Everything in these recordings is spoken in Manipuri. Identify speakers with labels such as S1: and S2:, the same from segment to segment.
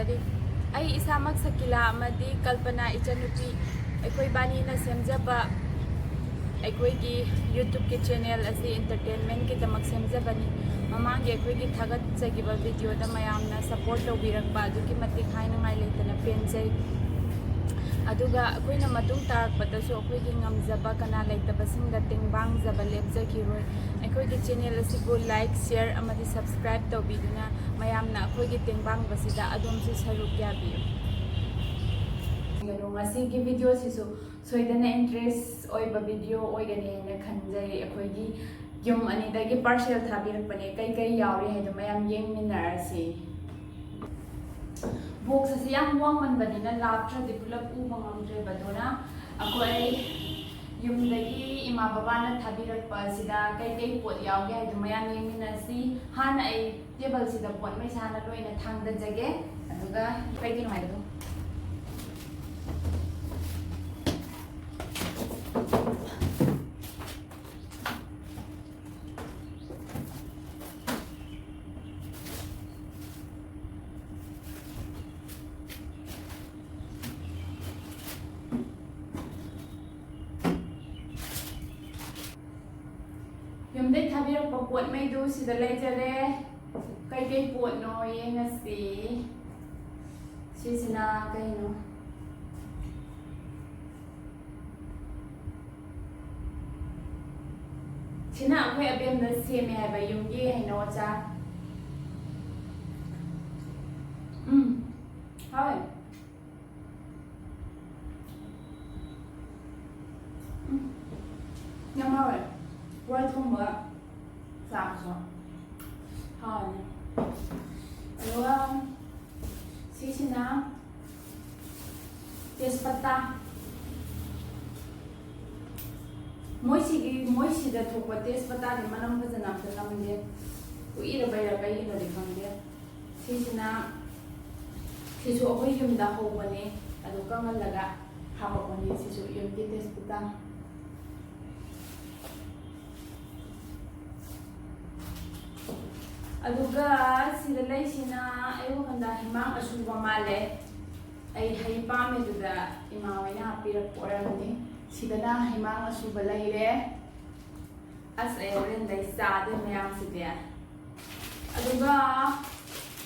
S1: ꯊꯝꯖꯔꯤ ꯑꯩ ꯏꯁꯥꯃꯛ ꯁꯀꯤꯂꯥ ꯑꯃꯗꯤ ꯀꯜꯄꯅꯥ ꯏꯆꯟꯅꯨꯄꯤ ꯑꯩꯈꯣꯏ ꯕꯥꯅꯤꯅ ꯁꯦꯝꯖꯕ ꯑꯩꯈꯣꯏꯒꯤ ꯌꯨꯇ꯭ꯌꯨꯕꯀꯤ ꯆꯦꯅꯦꯜ ꯑꯁꯤ ꯑꯦꯟꯇꯔꯇꯦꯟꯃꯦꯟꯠꯀꯤꯗꯃꯛ ꯁꯦꯝꯖꯕꯅꯤ ꯃꯃꯥꯡꯒꯤ ꯑꯩꯈꯣꯏꯒꯤ ꯊꯥꯒꯠꯆꯈꯤꯕ ꯚꯤꯗꯤꯑꯣꯗ ꯃꯌꯥꯝꯅ ꯁꯄꯣꯔꯠ ꯇꯧꯕꯤꯔꯛꯄ ꯑꯗꯨꯛꯀꯤ ꯃꯇꯤꯛ ꯍꯥꯏꯅꯤꯡꯉꯥꯏ ꯂꯩꯇꯅ ꯄꯦꯟꯖꯩ ꯑꯗꯨꯒ ꯑꯩꯈꯣꯏꯅ ꯃꯇꯨꯡ ꯇꯥꯔꯛꯄꯗꯁꯨ ꯑꯩꯈꯣꯏꯒꯤ ꯉꯝꯖꯕ ꯀꯅꯥ ꯂꯩꯇꯕꯁꯤꯡꯗ ꯇꯦꯡꯕꯥꯡꯖꯕ ꯂꯦꯞꯆꯈꯤꯔꯣꯏ ꯑꯩꯈꯣꯏꯒꯤ ꯆꯦꯅꯦꯜ ꯑꯁꯤꯕꯨ ꯂꯥꯏꯛ ꯁꯤꯌꯔ ꯑꯃꯗꯤ ꯁꯕꯁꯀ꯭ꯔꯥꯏꯕ ꯇꯧꯕꯤꯗꯨꯅ ꯃꯌꯥꯝꯅ ꯑꯩꯈꯣꯏꯒꯤ ꯇꯦꯡꯕꯥꯡꯕꯁꯤꯗ ꯑꯗꯣꯝꯁꯨ ꯁꯔꯨꯛ ꯌꯥꯕꯤꯌꯨ ꯉꯁꯤꯒꯤ ꯚꯤꯗꯤꯑꯣꯁꯤꯁꯨ ꯁꯣꯏꯗꯅ ꯏꯟꯇꯔꯦꯁ ꯑꯣꯏꯕ ꯚꯤꯗꯤꯑꯣ ꯑꯣꯏꯒꯅꯤ ꯍꯥꯏꯅ ꯈꯟꯖꯩ ꯑꯩꯈꯣꯏꯒꯤ ꯌꯨꯝ ꯑꯅꯤꯗꯒꯤ ꯄꯥꯔꯁꯦꯜ ꯊꯥꯕꯤꯔꯛꯄꯅꯦ ꯀꯩ ꯌꯥꯎꯔꯤ ꯍꯥꯏꯗꯣ ꯃꯌꯥꯝ ꯌꯦꯡꯃꯤꯟꯅꯔꯁꯤ ꯕꯣꯛꯁ ꯑꯁꯤ ꯌꯥꯝ ꯋꯥꯡꯃꯟꯕꯅꯤꯅ ꯂꯥꯞꯇ꯭ꯔꯗꯤ ꯄꯨꯂꯞ ꯎꯕ ꯉꯝꯗ꯭ꯔꯦꯕ ꯑꯗꯨꯅ ꯑꯩꯈꯣꯏ ꯌꯨꯝꯗꯒꯤ ꯏꯃꯥ ꯕꯕꯥꯅ ꯊꯥꯕꯤꯔꯛꯄ ꯑꯁꯤꯗ ꯀꯩ ꯄꯣꯠ ꯌꯥꯎꯒꯦ ꯍꯥꯏꯗꯣ ꯃꯌꯥꯝ ꯌꯦꯡꯃꯤꯟꯅꯁꯤ ꯍꯥꯟꯅ ꯑꯩ ꯇꯦꯕꯜꯁꯤꯗ ꯄꯣꯠ ꯃꯩꯁꯥꯅ ꯂꯣꯏꯅ ꯊꯥꯡꯗꯖꯒꯦ ꯑꯗꯨꯒ ꯀꯩꯒꯤꯅꯣ ꯍꯥꯏꯕꯗꯣ ꯌꯨꯝꯗꯩ ꯊꯥꯕꯤꯔꯛꯄ ꯄꯣꯠꯉꯩꯗꯨ ꯁꯤꯗ ꯂꯩꯖꯔꯦ ꯀꯩ ꯄꯣꯠꯅꯣ ꯌꯦꯡꯉꯁꯤ ꯁꯤꯁꯤꯅ ꯀꯩꯅꯣ ꯁꯤꯅ ꯑꯩꯈꯣꯏ ꯑꯕꯦꯝꯅ ꯁꯦꯝꯃꯦ ꯍꯥꯏꯕ ꯌꯨꯝꯒꯤ ꯍꯩꯅꯧ ꯑꯆꯥꯔ ꯍꯥꯎꯋꯦ ꯌꯥꯝ ꯍꯥꯎꯋꯦ ꯋꯥꯏ ꯊꯣꯡꯕ ꯆꯥꯕꯁꯨ ꯍꯥꯎꯋꯦ ꯑꯗꯨꯒ ꯁꯤꯁꯤꯅ ꯇꯦꯖꯄꯇꯥ ꯃꯣꯏꯁꯤꯗ ꯊꯣꯛꯄ ꯇꯦꯖꯄꯇꯥꯗꯤ ꯃꯅꯝ ꯐꯖꯅ ꯑꯝꯇ ꯅꯝꯗꯦ ꯀꯨꯏꯔꯕꯩꯔꯥ ꯀꯩꯒꯤꯅꯣꯗꯤ ꯈꯪꯗꯦ ꯁꯤꯁꯤꯅ ꯁꯤꯁꯨ ꯑꯩꯈꯣꯏ ꯌꯨꯝꯗ ꯍꯧꯕꯅꯦ ꯑꯗꯨ ꯀꯪꯍꯜꯂꯒ ꯍꯥꯞꯄꯛꯄꯅꯦ ꯁꯤꯁꯨ ꯌꯨꯝꯒꯤ ꯇꯦꯖꯄꯇꯥ ꯑꯗꯨꯒ ꯁꯤꯗ ꯂꯩꯁꯤꯅ ꯑꯩ ꯋꯥꯈꯜꯗ ꯍꯩꯃꯥꯡ ꯑꯁꯨꯕ ꯃꯥꯜꯂꯦ ꯑꯩ ꯍꯩ ꯄꯥꯝꯃꯦꯗꯨꯗ ꯏꯃꯥ ꯍꯣꯏꯅ ꯍꯥꯞꯄꯤꯔꯛꯄ ꯑꯣꯏꯔꯝꯅꯤ ꯁꯤꯗꯅ ꯍꯩꯃꯥꯡ ꯑꯁꯨꯕ ꯂꯩꯔꯦ ꯑꯁ ꯑꯩ ꯍꯣꯔꯦꯟꯗꯩ ꯆꯥꯗꯣꯏ ꯃꯌꯥꯝꯁꯤꯗꯤ ꯑꯗꯨꯒ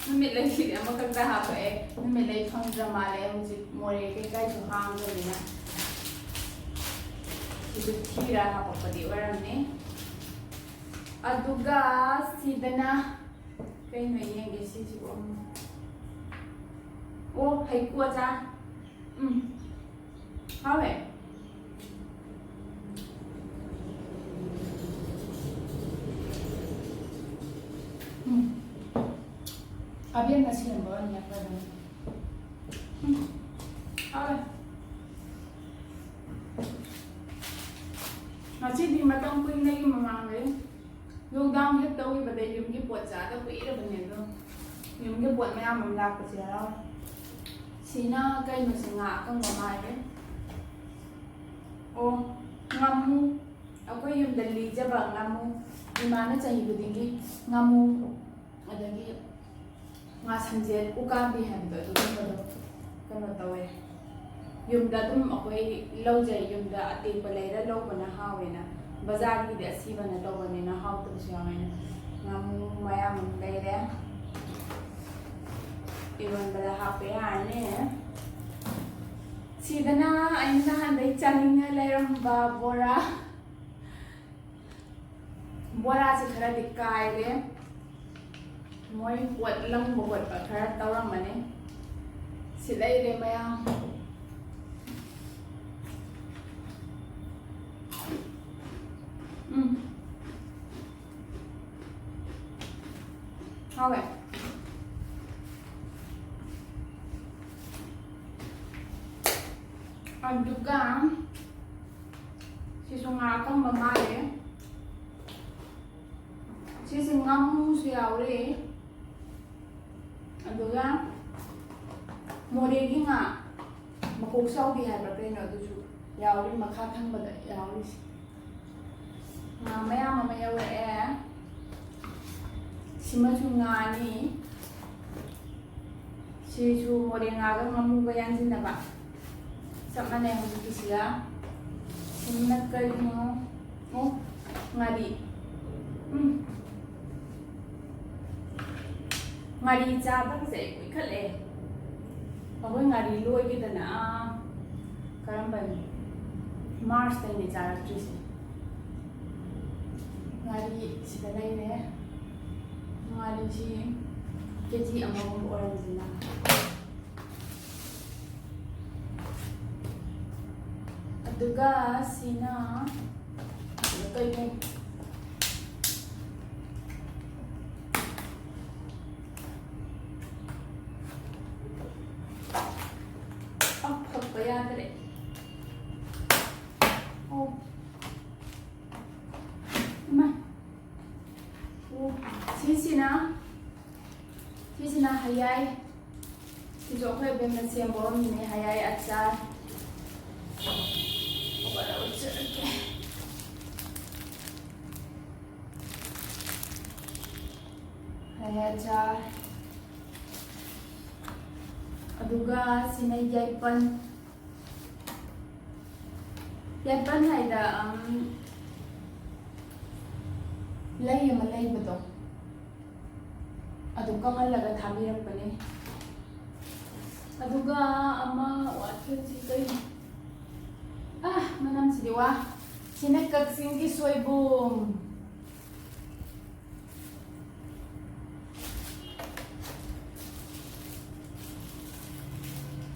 S1: ꯅꯨꯃꯤꯠꯂꯩꯁꯤꯗꯤ ꯑꯃꯈꯛꯇ ꯍꯥꯞꯄꯛꯑꯦ ꯅꯨꯃꯤꯠꯂꯩ ꯐꯪꯗ꯭ꯔ ꯃꯥꯜꯂꯦ ꯍꯧꯖꯤꯛ ꯃꯣꯔꯦ ꯀꯩꯀꯥꯏꯁꯨ ꯍꯥꯡꯗꯕꯅꯤꯅ ꯁꯤꯁꯨ ꯊꯤꯔ ꯍꯥꯞꯄꯛꯄꯗꯤ ꯑꯣꯏꯔꯝꯅꯤ ꯑꯗꯨꯒ ꯁꯤꯗꯅ ꯀꯩꯅꯣ ꯌꯦꯡꯒꯦ ꯁꯤꯁꯤꯕꯨ ꯑꯣ ꯍꯩꯀꯨ ꯑꯆꯥꯔ ꯍꯥꯎꯋꯦ ꯑꯕꯦꯝꯅ ꯁꯦꯝꯕ ꯑꯣꯏꯅ ꯐꯖꯅ ꯍꯥꯎꯋꯦ ꯉꯁꯤꯗꯤ ꯃꯇꯝ ꯀꯨꯏꯅꯒꯤ ꯃꯃꯥꯡꯗꯩ ꯂꯣꯛꯗꯥꯎꯟ ꯍꯦꯛ ꯇꯧꯈꯤꯕꯗꯩ ꯌꯨꯝꯒꯤ ꯄꯣꯠ ꯆꯥꯗ ꯀꯨꯏꯔꯕꯅꯦ ꯑꯗꯣ ꯌꯨꯝꯒꯤ ꯄꯣꯠ ꯃꯌꯥꯝ ꯑꯃ ꯂꯥꯛꯄꯁꯦ ꯍꯔꯥꯎꯋꯦ ꯁꯤꯅ ꯀꯩꯅꯣꯁꯤ ꯉꯥ ꯑꯀꯪꯕ ꯃꯥꯜꯂꯦ ꯑꯣ ꯉꯥꯃꯨ ꯑꯩꯈꯣꯏ ꯌꯨꯝꯗ ꯂꯤꯖꯕ ꯉꯥꯃꯨ ꯏꯃꯥꯅ ꯆꯍꯤ ꯈꯨꯗꯤꯡꯒꯤ ꯉꯥꯃꯨ ꯑꯗꯒꯤ ꯉꯥ ꯁꯝꯖꯦꯠ ꯎꯀꯥꯕꯤ ꯍꯥꯏꯕꯗꯣ ꯑꯗꯨꯒꯨꯝꯕꯗꯣ ꯀꯩꯅꯣ ꯇꯧꯋꯦ ꯌꯨꯝꯗ ꯑꯗꯨꯝ ꯑꯩꯈꯣꯏ ꯂꯧꯖꯩ ꯌꯨꯝꯗ ꯑꯇꯦꯛꯄ ꯂꯩꯔ ꯂꯧꯕꯅ ꯍꯥꯎꯋꯦꯅ ꯕꯖꯥꯔꯒꯤꯗꯤ ꯑꯁꯤꯕꯅ ꯇꯧꯕꯅꯤꯅ ꯍꯥꯎꯇꯕꯁꯨ ꯌꯥꯎꯋꯦꯅ ꯉꯥꯃꯨ ꯃꯌꯥꯝ ꯑꯃ ꯂꯩꯔꯦ ꯏꯔꯣꯟꯕꯗ ꯍꯥꯞꯄ ꯌꯥꯔꯅꯤ ꯁꯤꯗꯅ ꯑꯩꯅ ꯅꯍꯥꯟꯗꯩ ꯆꯥꯅꯤꯡꯉ ꯂꯩꯔꯝꯕ ꯕꯣꯔꯥꯁꯤ ꯈꯔꯗꯤ ꯀꯥꯏꯔꯦ ꯃꯣꯏ ꯄꯣꯠ ꯂꯪꯕ ꯈꯣꯠꯄ ꯈꯔ ꯇꯧꯔꯝꯕꯅꯤ ꯁꯤ ꯂꯩꯔꯦ ꯃꯌꯥꯝ hawwe aduga sisu nga akong mamae sisi ngamu si yaure aduga moregi nga makok saudi haiba kayno adusu yaure makha thangbada yaure nga mayam ama yaure simasu nga ni Sisu moringaga ngamuga yanjinaba samane hujikisiga simna karino ngari ngari chaba se koi khale aboi ngari loi gidana karamba Mars tai ni chara trisi ngari sida laine ngari ji keji amagum oranjina aduga sina kai mo apa ya tadi sisina hayai sijo khoi ben na siam borom ni hayai achar obara ucharke hayai achar aduga sina yaipan haida lay ama lay bado adu kamalaga thabirakpane aduga ama wathil si kai manam sidiwa sina Kakching ki soibum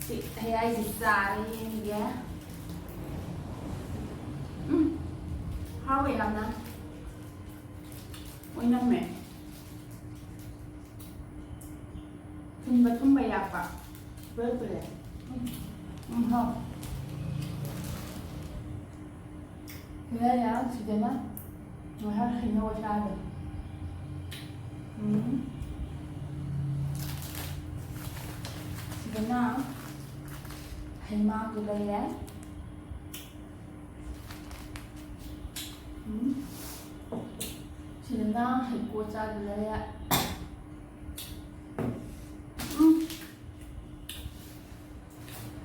S1: si hayai si sari ni ya hawi hamna oinam me tumba ya pa betul ya ya sudah na mahal khina wa shada sudah na haima gula ya sudah na haiko cha gula ya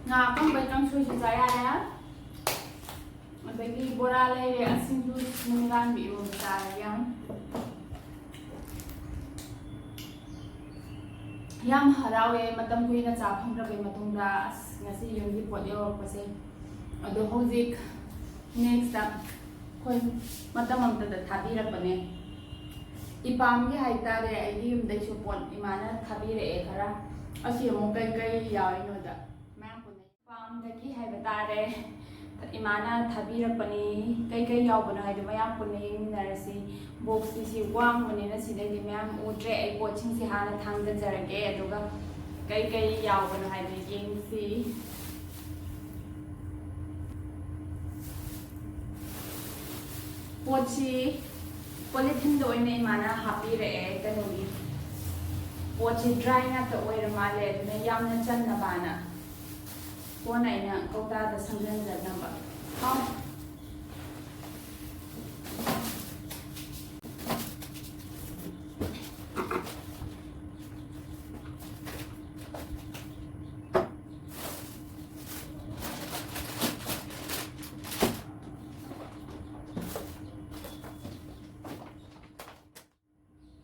S1: nga kang batang sushi saya ya bagi borale ya asing tu mengilan biu yang harawe matam kui na cha phang ra be matungda ngasi yung di pot yo pase ado hozik next up koi matam am ta thabi ra bane ipam gi haitare ai di um dai support imana thabi re khara asi mo kai yawi no da pam daki haibatare imana thabirapani kai yaubana haida mayam punne yingnarasi box si wang munina sidagi mayam utre ai coaching si hana thangda jarage aduga kai yaubana haida yingsi pochi polythene do ine imana happy re kanoni pochi dry na to oira male ne yamna channa bana kona ina kauta da sangran da namba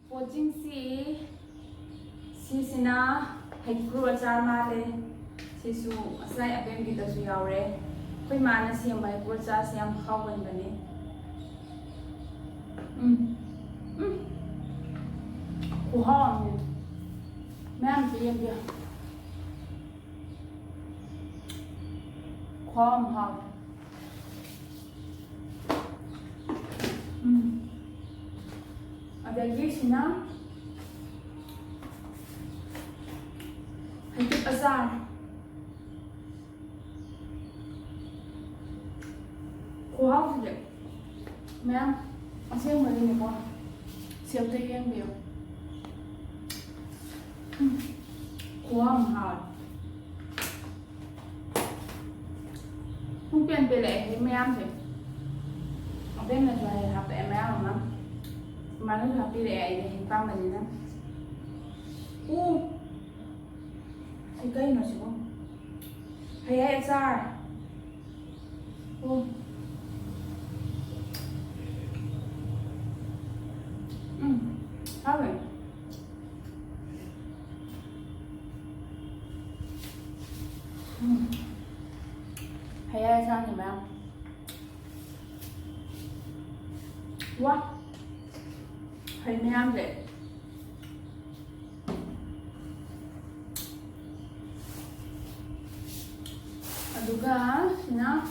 S1: Coaching si sina hekru achar male sisu asai apen kita su yaure koi mana si mai kurcha siam khawan bane kuham mam piyam dia khom ha ada gisna hekip azar Wow, vậy mẹ ăn xem mà đi một con siêu tây em biểu wow hard không biết về lại thì mẹ ăn thì ở bên là trời học em mẹ ăn lắm mà nó học đi lại thì hình phong là gì đó Thì cây nó chỉ có hay hay sao sao vậy hay hay sao thì mà quá hay nam vậy aduga sina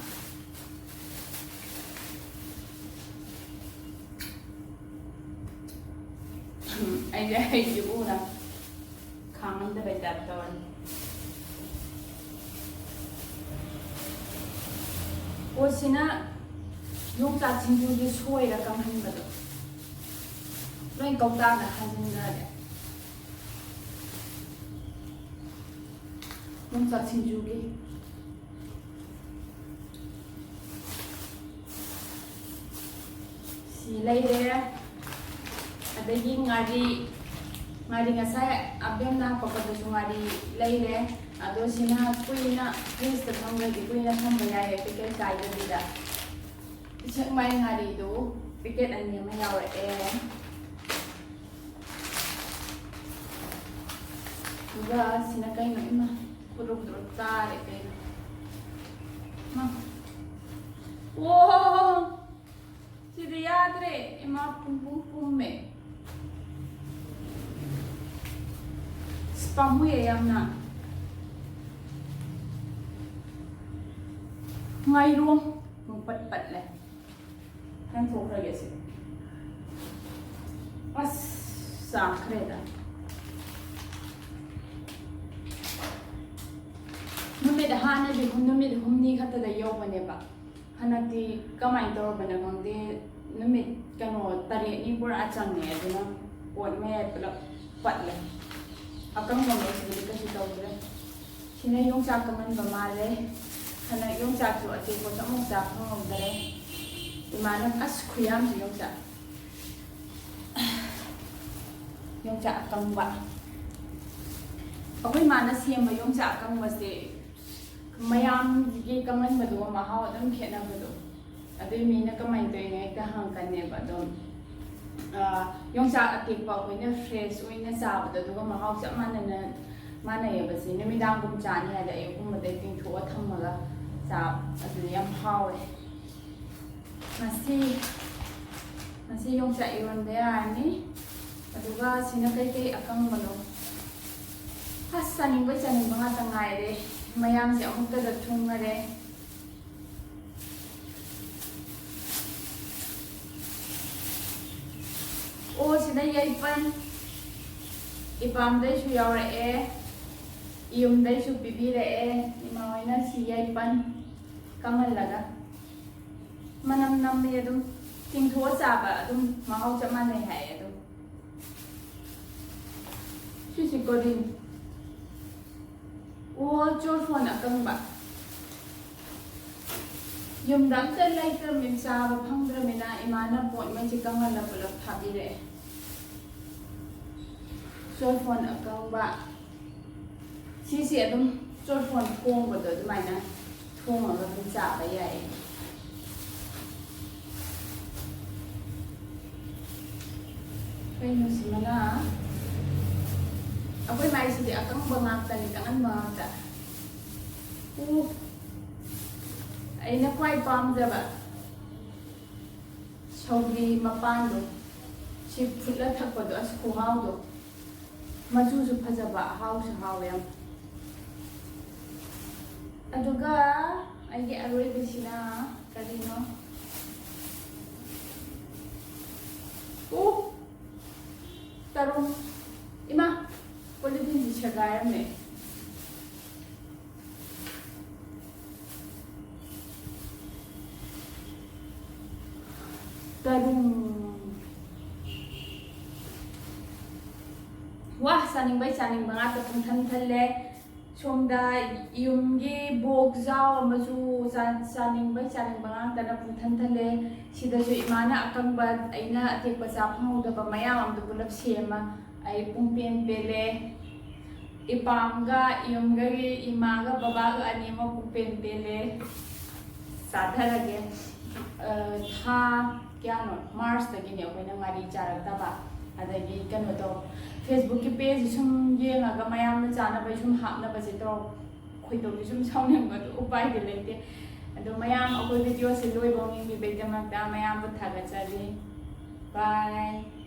S1: ai juga na kangen da beda ton o sina yung ta chinju ji soi ra kam han ba do loi kau ta na han na de yung ta chinju gi si lai de adagi ngari ngasai abem na papada ngari leire ado sina kuina please the thang di kuina thang baya ye ticket kai de da chak mai ngari do ticket an yama yaw e uga sina kai na ima puruk dur ta re pe ma wo sidi yadre ima pum me pamuye yamna ngay luôn một bật này em thuộc rồi vậy as sa kreda numit hana bi numit humni khata da yo bane ba hanati kamai tor bana mangde numit kano tare ni pur achang ne aduna pot me plak pat le akang mo sili kasi tawdre sina yung sakaman ba male kana yung sakto ati ko sa mong sakong dre imanang as kuyam si yung sa akang ba ako'y mana siya ba yung sa akang ba si mayam gi kaman ba do mahaw adam khena ba do adoy mina kamay to ngay kahang kanya ba do yung sa atik pa ko na fresh o na sabado duga mahaw sa mana ya basi namidang kum chani hada ay kum maday ting thuwa thammaga sa adu yam haw masi yung sa iron da yani aduga sinakay akang malo hasaning ba saning mga tangay re mayam si amuk da thung re o sina yaipan ipam dai su yaw re iyum dai su pipi re imawai na si yaipan kamal laga manam nam me dum ting tho sa ba dum mahaw cha man nei hai dum si godin o chor phone akang ba yum dam ta lai ta min sa ba phang dra mina imana pot mai chi kamal la pulak thabi re chor phone akang ba si adum chor phone thong ba do mai na thong ma ba cha ba yai kai no si mana ako'y mai si akang bangak ta ni kangan ma ta ay na kwai pam da ba chawli mapan do si phutla thak pa do as ko haw do machu su phajaba haw su haw yam aduga ay gi aroi bisina kadino tarong ima politin di chagayam ne tarong wah saning mga tapong than-thalle somda yumgi bog zaw amasu saning mga tanapong than-thalle sidasu imana akang bad ay na atik pasapang da ba mayam am dubulap siyema ay pumpian pele ipamga iyumgagi imaga babaga anima pupen pele sadharage tha kyano March tagini akoina ngari charakdaba adagi kano to Facebook ki page sum yengaga mayam chana bai sum hapna base to khoito sum sauneng ba upai de lete ado mayam akoi video se loi bong mi be jamak da mayam bu thaga chali bye